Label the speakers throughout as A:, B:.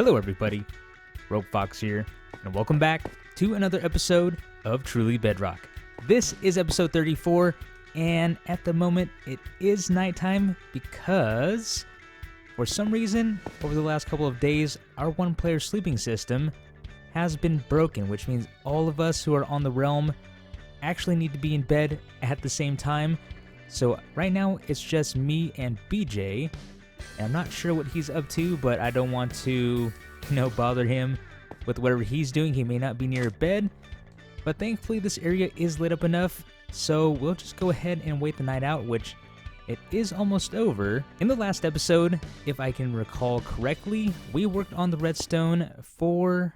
A: Hello everybody, Rope Fox here, and welcome back to another episode of Truly Bedrock. This is episode 34, and at the moment it is nighttime because, for some reason, over the last couple of days, our one-player sleeping system has been broken, which means all of us who are on the realm actually need to be in bed at the same time. So right now it's just me and BJ. And I'm not sure what he's up to, but I don't want to, bother him with whatever he's doing. He may not be near bed, but thankfully this area is lit up enough, so we'll just go ahead and wait the night out, which it is almost over. In the last episode, if I can recall correctly, we worked on the redstone for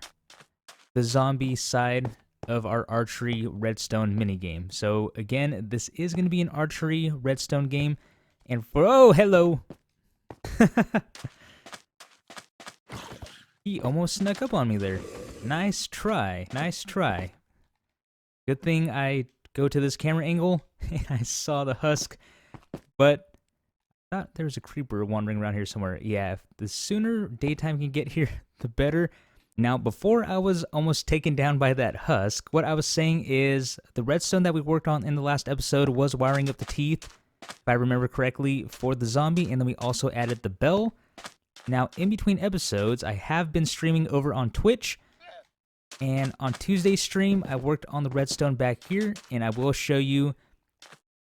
A: the zombie side of our archery redstone minigame. So again, this is going to be an archery redstone game, and hello! He almost snuck up on me there. Nice try. Nice try. Good thing I go to this camera angle and I saw the husk, but I thought there was a creeper wandering around here somewhere. Yeah, the sooner daytime can get here, the better. Now, before I was almost taken down by that husk, what I was saying is the redstone that we worked on in the last episode was wiring up the teeth, if I remember correctly, for the zombie, and then we also added the bell. Now, in between episodes, I have been streaming over on Twitch, and on Tuesday's stream, I worked on the redstone back here, and I will show you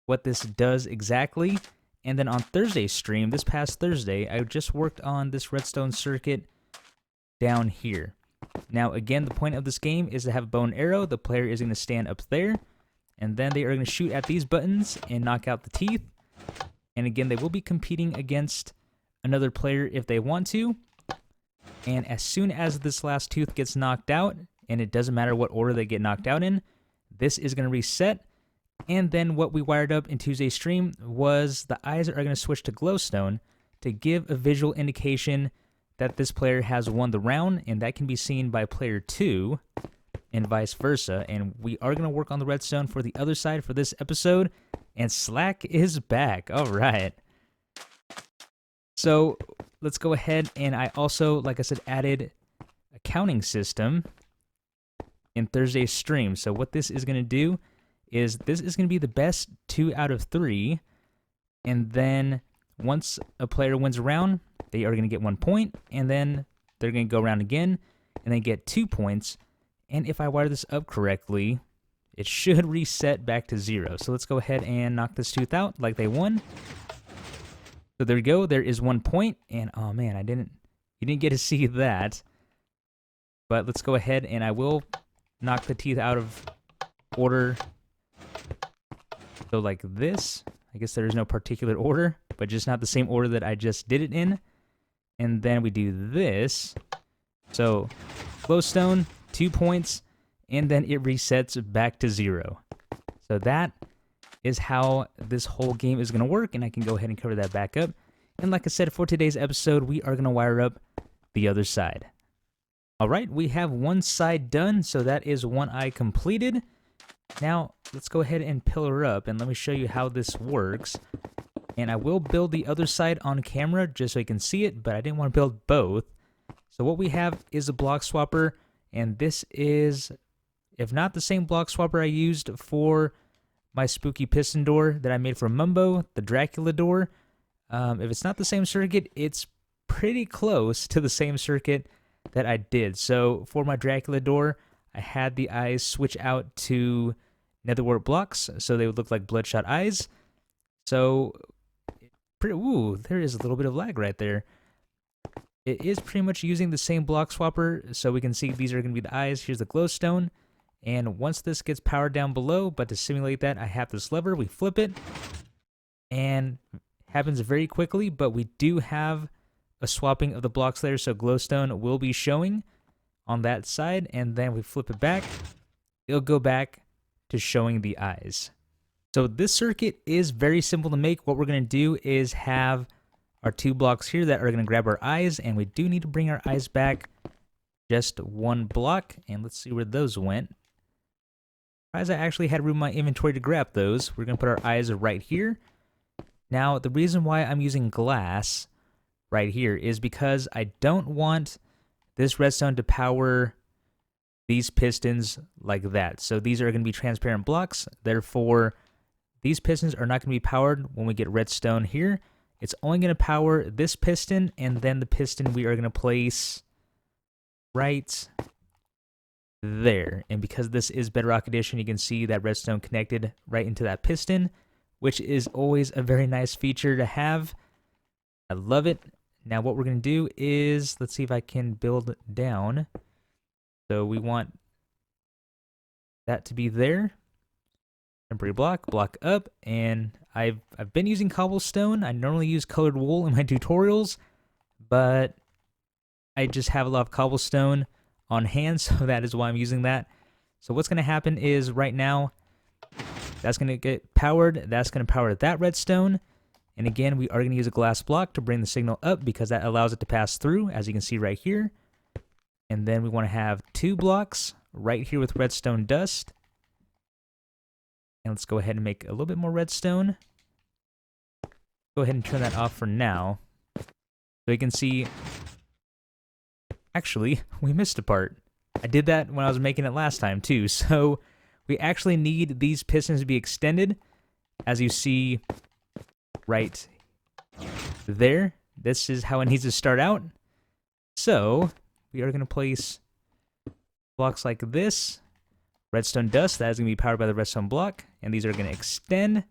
A: what this does exactly. And then on Thursday's stream, this past Thursday, I just worked on this redstone circuit down here. Now, again, the point of this game is to have a bow and arrow. The player is going to stand up there, and then they are going to shoot at these buttons and knock out the teeth. And again, they will be competing against another player if they want to. And as soon as this last tooth gets knocked out, and it doesn't matter what order they get knocked out in, this is going to reset. And then what we wired up in Tuesday's stream was the eyes are going to switch to glowstone to give a visual indication that this player has won the round, and that can be seen by player 2. And vice versa, and we are going to work on the redstone for the other side for this episode, and Slack is back. All right. So let's go ahead, and I also, like I said, added a counting system in Thursday's stream. So what this is going to do is this is going to be the best 2 out of 3, and then once a player wins a round, they are going to get 1 point, and then they're going to go around again, and they get 2 points. And if I wire this up correctly, it should reset back to 0. So let's go ahead and knock this tooth out like they won. So there we go. There is 1 point. And oh man, you didn't get to see that. But let's go ahead and I will knock the teeth out of order. So like this. I guess there is no particular order, but just not the same order that I just did it in. And then we do this. So glowstone, 2 points, and then it resets back to 0. So that is how this whole game is going to work, and I can go ahead and cover that back up. And like I said, for today's episode, we are going to wire up the other side. All right, we have one side done, so that is one eye completed. Now, let's go ahead and pillar up, and let me show you how this works. And I will build the other side on camera just so you can see it, but I didn't want to build both. So what we have is a block swapper. And this is, if not the same block swapper I used for my spooky piston door that I made for Mumbo, the Dracula door. If it's not the same circuit, it's pretty close to the same circuit that I did. So for my Dracula door, I had the eyes switch out to netherwort blocks, so they would look like bloodshot eyes. So, there is a little bit of lag right there. It is pretty much using the same block swapper, so we can see these are going to be the eyes. Here's the glowstone, and once this gets powered down below, but to simulate that, I have this lever, we flip it, and it happens very quickly, but we do have a swapping of the blocks there, so glowstone will be showing on that side, and then we flip it back, it'll go back to showing the eyes. So this circuit is very simple to make. What we're going to do is have our 2 blocks here that are going to grab our eyes, and we do need to bring our eyes back just 1 block, and let's see where those went. As I actually had room in my inventory to grab those, we're going to put our eyes right here. Now, the reason why I'm using glass right here is because I don't want this redstone to power these pistons like that. So these are going to be transparent blocks. Therefore, these pistons are not going to be powered when we get redstone here. It's only going to power this piston, and then the piston we are going to place right there. And because this is Bedrock Edition, you can see that redstone connected right into that piston, which is always a very nice feature to have. I love it. Now what we're going to do is, let's see if I can build down. So we want that to be there. Temporary block up, and I've been using cobblestone. I normally use colored wool in my tutorials, but I just have a lot of cobblestone on hand, so that is why I'm using that. So what's going to happen is right now, that's going to get powered. That's going to power that redstone. And again, we are going to use a glass block to bring the signal up because that allows it to pass through, as you can see right here. And then we want to have 2 blocks right here with redstone dust. And let's go ahead and make a little bit more redstone. Go ahead and turn that off for now. So you can see, actually, we missed a part. I did that when I was making it last time too. So we actually need these pistons to be extended, as you see right there. This is how it needs to start out. So we are going to place blocks like this. Redstone dust, that is going to be powered by the redstone block, and these are going to extend.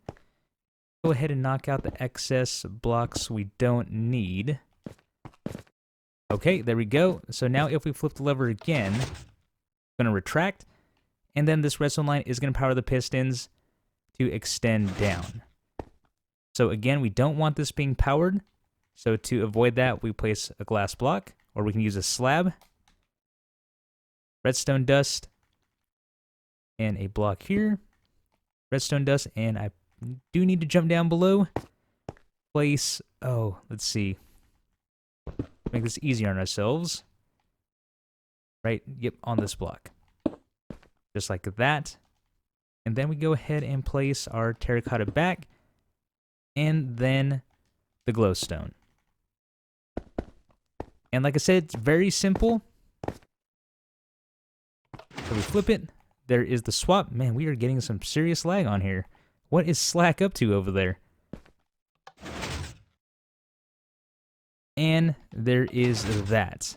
A: Go ahead and knock out the excess blocks we don't need. Okay, there we go. So now if we flip the lever again, it's going to retract, and then this redstone line is going to power the pistons to extend down. So again, we don't want this being powered, so to avoid that, we place a glass block, or we can use a slab, redstone dust, and a block here, redstone dust, and I do need to jump down below, place, let's see, make this easier on ourselves, right, yep, on this block, just like that, and then we go ahead and place our terracotta back, and then the glowstone. And like I said, it's very simple. So we flip it. There is the swap. Man, we are getting some serious lag on here. What is Slack up to over there? And there is that.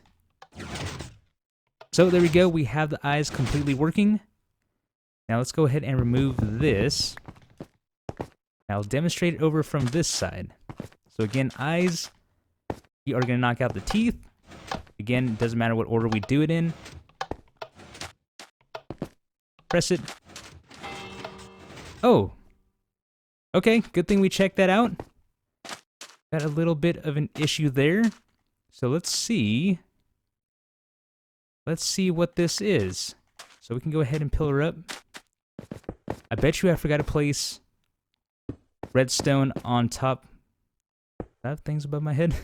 A: So there we go. We have the eyes completely working. Now let's go ahead and remove this. I'll demonstrate it over from this side. So again, eyes, we are going to knock out the teeth. Again, it doesn't matter what order we do it in. Press it. Oh. Okay, good thing we checked that out. Got a little bit of an issue there. So let's see. Let's see what this is. So we can go ahead and pillar up. I bet you I forgot to place redstone on top. I have things above my head.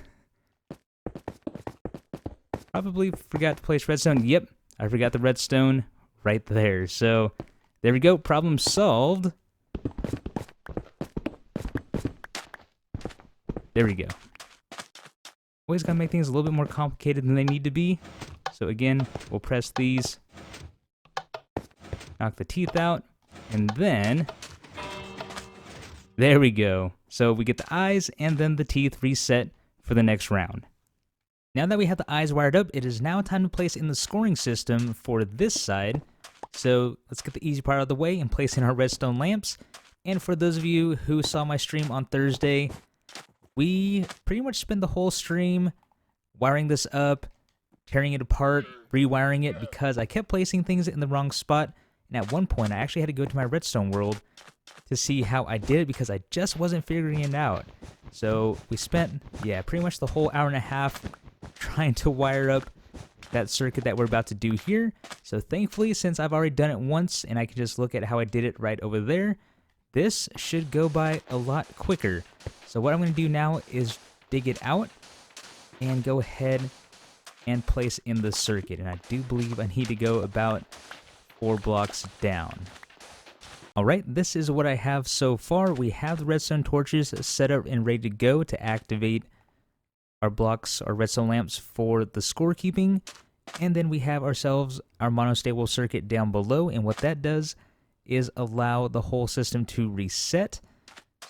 A: Probably forgot to place redstone. Yep, I forgot the redstone right there. So there we go. Problem solved. There we go. Always gotta make things a little bit more complicated than they need to be. So again, we'll press these, knock the teeth out, and then there we go. So we get the eyes and then the teeth reset for the next round. Now that we have the eyes wired up, it is now time to place in the scoring system for this side. So let's get the easy part out of the way and place in our redstone lamps. And for those of you who saw my stream on Thursday, we pretty much spent the whole stream wiring this up, tearing it apart, rewiring it, because I kept placing things in the wrong spot. And at one point, I actually had to go to my redstone world to see how I did it because I just wasn't figuring it out. So we spent, pretty much the whole hour and a half trying to wire up that circuit that we're about to do here. So thankfully, since I've already done it once and I can just look at how I did it right over there, this should go by a lot quicker. So what I'm going to do now is dig it out and go ahead and place in the circuit. And I do believe I need to go about 4 blocks down. Alright, this is what I have so far. We have the redstone torches set up and ready to go to activate our blocks, our redstone lamps for the scorekeeping. And then we have ourselves our monostable circuit down below, and what that does is allow the whole system to reset.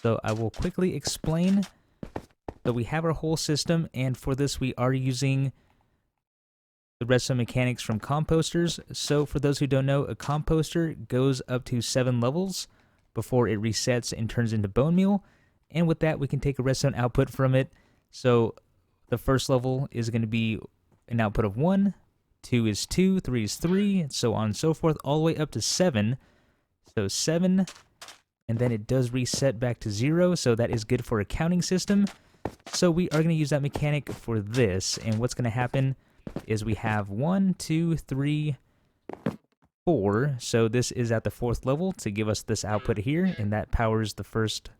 A: So I will quickly explain. So we have our whole system, and for this we are using the redstone mechanics from composters. So for those who don't know, a composter goes up to 7 levels before it resets and turns into bone meal. And with that, we can take a redstone output from it. So the first level is going to be an output of 1, 2 is 2, 3 is 3, and so on and so forth, all the way up to 7. So 7, and then it does reset back to 0, so that is good for a counting system. So we are going to use that mechanic for this, and what's going to happen is we have 1, 2, 3, 4, so this is at the 4th level to give us this output here, and that powers the first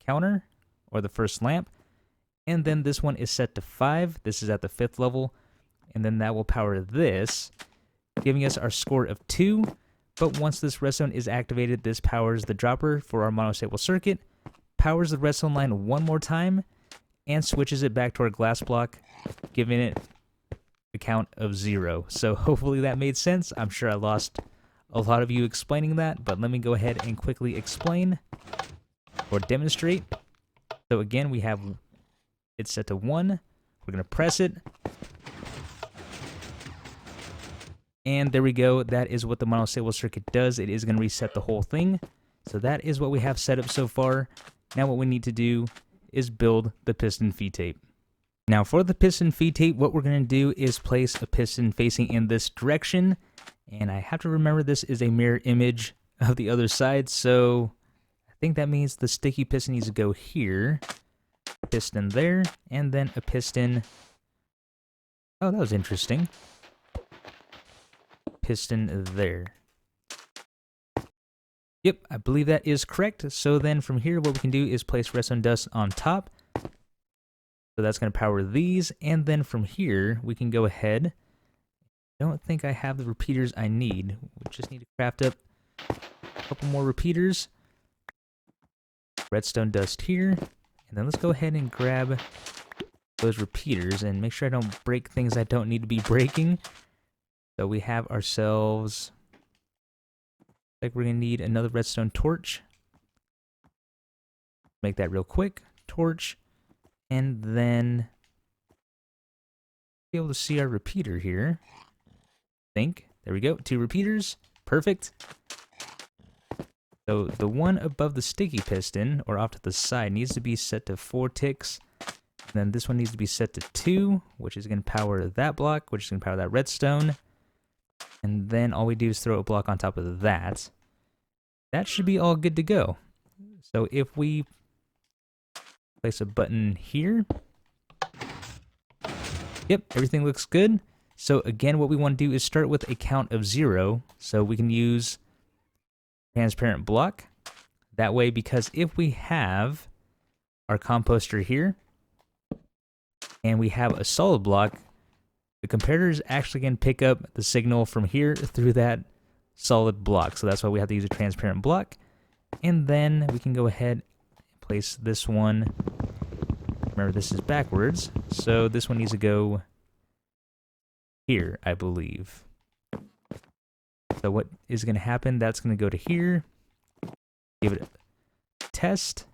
A: counter, or the first lamp. And then this one is set to 5, this is at the 5th level, and then that will power this, giving us our score of 2. But once this redstone is activated, this powers the dropper for our monostable circuit, powers the redstone line one more time, and switches it back to our glass block, giving it a count of 0. So hopefully that made sense. I'm sure I lost a lot of you explaining that, but let me go ahead and quickly explain or demonstrate. So again, we have it set to 1. We're going to press it. And there we go. That is what the monostable circuit does. It is going to reset the whole thing. So that is what we have set up so far. Now what we need to do is build the piston feed tape. Now for the piston feed tape, what we're going to do is place a piston facing in this direction. And I have to remember this is a mirror image of the other side. So I think that means the sticky piston needs to go here. Piston there. And then a piston. Oh, that was interesting. Piston there. Yep, I believe that is correct. So then from here, what we can do is place redstone dust on top. So that's going to power these. And then from here, we can go ahead. I don't think I have the repeaters I need. We just need to craft up a couple more repeaters. Redstone dust here. And then let's go ahead and grab those repeaters and make sure I don't break things I don't need to be breaking. So we have ourselves, like we're going to need another redstone torch. Make that real quick. Torch. And then be able to see our repeater here. I think. There we go. 2 repeaters. Perfect. So the one above the sticky piston, or off to the side, needs to be set to 4 ticks. And then this one needs to be set to 2, which is going to power that block, which is going to power that redstone. And then all we do is throw a block on top of that. That should be all good to go. So if we place a button here. Yep, everything looks good. So again, what we want to do is start with a count of 0. So we can use transparent block. That way, because if we have our composter here, and we have a solid block, the comparator is actually going to pick up the signal from here through that solid block. So that's why we have to use a transparent block. And then we can go ahead and place this one. Remember, this is backwards. So this one needs to go here, I believe. So what is going to happen? That's going to go to here. Give it a test.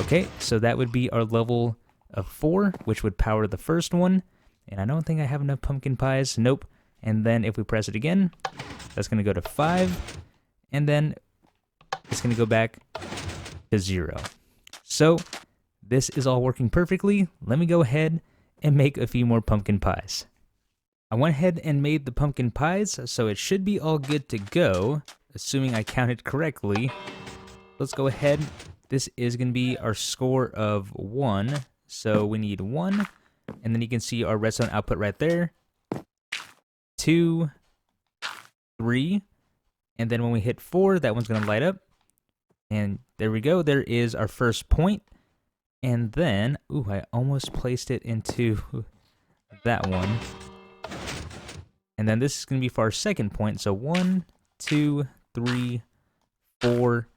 A: Okay, so that would be our level of 4, which would power the first one. And I don't think I have enough pumpkin pies. Nope. And then if we press it again, that's going to go to 5. And then it's going to go back to 0. So this is all working perfectly. Let me go ahead and make a few more pumpkin pies. I went ahead and made the pumpkin pies, so it should be all good to go, assuming I counted correctly. Let's go ahead. This is going to be our score of 1. So we need 1. And then you can see our redstone output right there. 2, 3. And then when we hit 4, that one's going to light up. And there we go. There is our first point. And then, ooh, I almost placed it into that one. And then this is going to be for our second point. So 1, 2, 3, 4,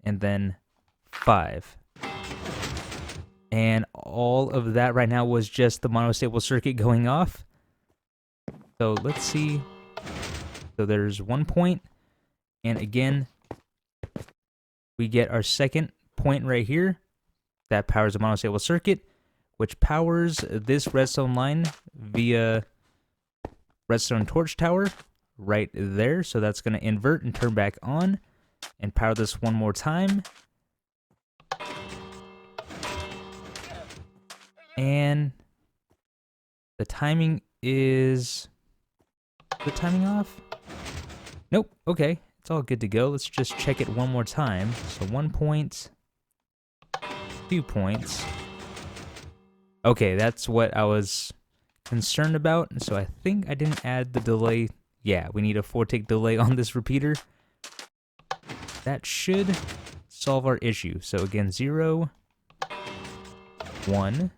A: and then 5. And all of that right now was just the monostable circuit going off. So let's see. So there's 1 point, and again, we get our second point right here. That powers a monostable circuit, which powers this redstone line via redstone torch tower right there. So that's going to invert and turn back on and power this one more time. And the timing is... the timing off? Nope. Okay. It's all good to go. Let's just check it one more time. So 1 point, 2 points. Okay, that's what I was concerned about. So I think I didn't add the delay. Yeah, we need a 4-tick delay on this repeater. That should solve our issue. So again, 0, 1,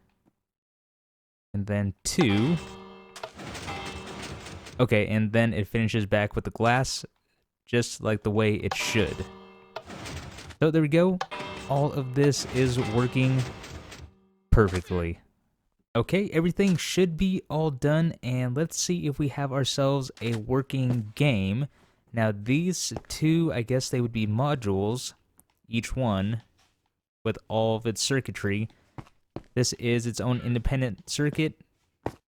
A: and then 2. Okay, and then it finishes back with the glass, just like the way it should. So there we go. All of this is working perfectly. Okay, everything should be all done, and let's see if we have ourselves a working game. Now these two, I guess they would be modules, each one, with all of its circuitry. This is its own independent circuit,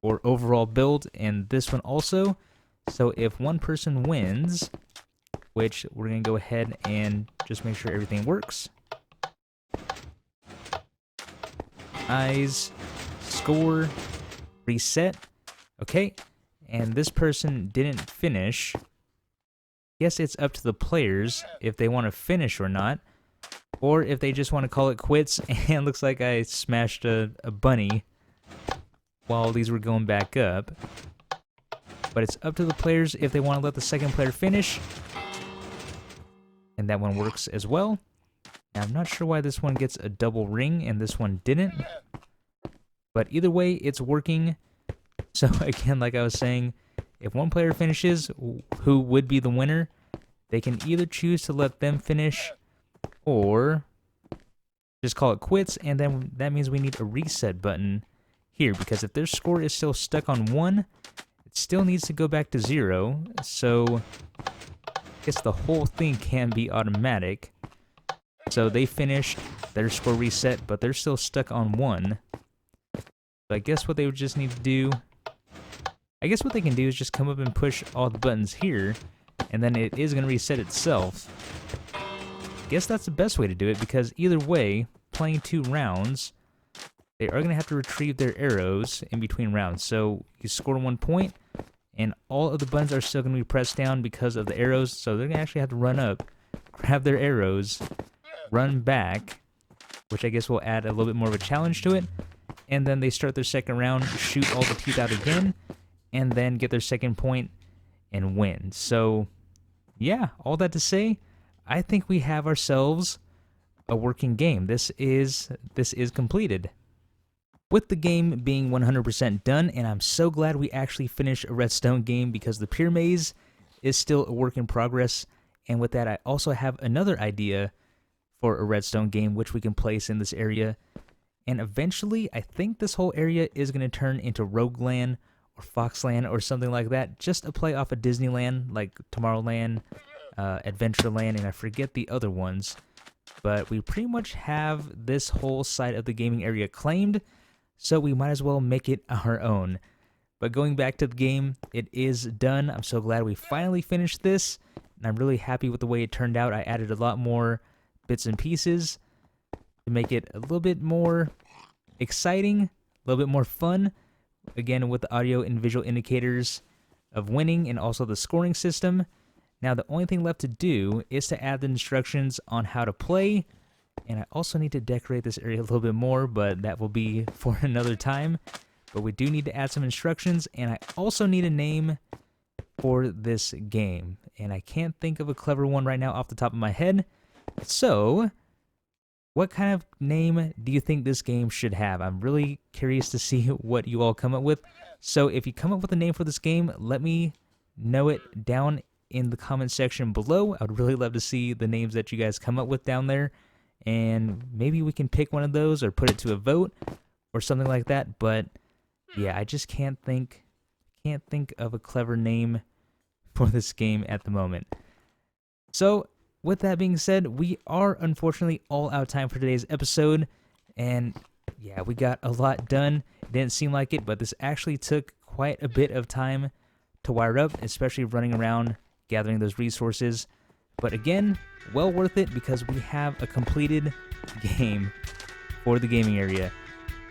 A: or overall build, and this one also. So if one person wins, which we're going to go ahead and just make sure everything works. Eyes, score, reset. Okay, and this person didn't finish. Guess it's up to the players if they want to finish or not, or if they just want to call it quits. And looks like I smashed a bunny while these were going back up. But it's up to the players if they want to let the second player finish. And that one works as well. Now, I'm not sure why this one gets a double ring and this one didn't. But either way, it's working. So again, like I was saying, if one player finishes, who would be the winner, they can either choose to let them finish or just call it quits. And then that means we need a reset button here, because if their score is still stuck on 1, it still needs to go back to 0. So I guess the whole thing can be automatic. So they finished, their score reset, but they're still stuck on 1. So I guess what they would just need to do, I guess what they can do is just come up and push all the buttons here, and then it is going to reset itself. I guess that's the best way to do it, because either way, playing 2 rounds, they are going to have to retrieve their arrows in between rounds. So you score 1 point, and all of the buttons are still going to be pressed down because of the arrows. So they're going to actually have to run up, grab their arrows, run back, which I guess will add a little bit more of a challenge to it. And then they start their second round, shoot all the teeth out again, and then get their second point and win. So yeah, all that to say, I think we have ourselves a working game. This is completed. With the game being 100% done, and I'm so glad we actually finished a redstone game, because the Pyre Maze is still a work in progress. And with that, I also have another idea for a redstone game which we can place in this area. And eventually, I think this whole area is going to turn into Rogueland or Foxland or something like that, just a play off of Disneyland, like Tomorrowland, Adventureland, and I forget the other ones. But we pretty much have this whole side of the gaming area claimed, so we might as well make it our own. But going back to the game, it is done. I'm so glad we finally finished this, and I'm really happy with the way it turned out. I added a lot more bits and pieces to make it a little bit more exciting, a little bit more fun. Again, with the audio and visual indicators of winning and also the scoring system. Now, the only thing left to do is to add the instructions on how to play. And I also need to decorate this area a little bit more, but that will be for another time. But we do need to add some instructions, and I also need a name for this game. And I can't think of a clever one right now off the top of my head. So, what kind of name do you think this game should have? I'm really curious to see what you all come up with. So if you come up with a name for this game, let me know it down in the comment section below. I would really love to see the names that you guys come up with down there. And maybe we can pick one of those or put it to a vote or something like that. But yeah, I just can't think can't think of a clever name for this game at the moment. So, with that being said, we are unfortunately all out of time for today's episode. And yeah, we got a lot done. It didn't seem like it, but this actually took quite a bit of time to wire up, especially running around gathering those resources. But again, well worth it because we have a completed game for the gaming area.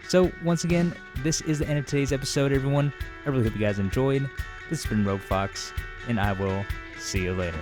A: So once again, this is the end of today's episode, everyone. I really hope you guys enjoyed. This has been Rogue Fox, and I will see you later.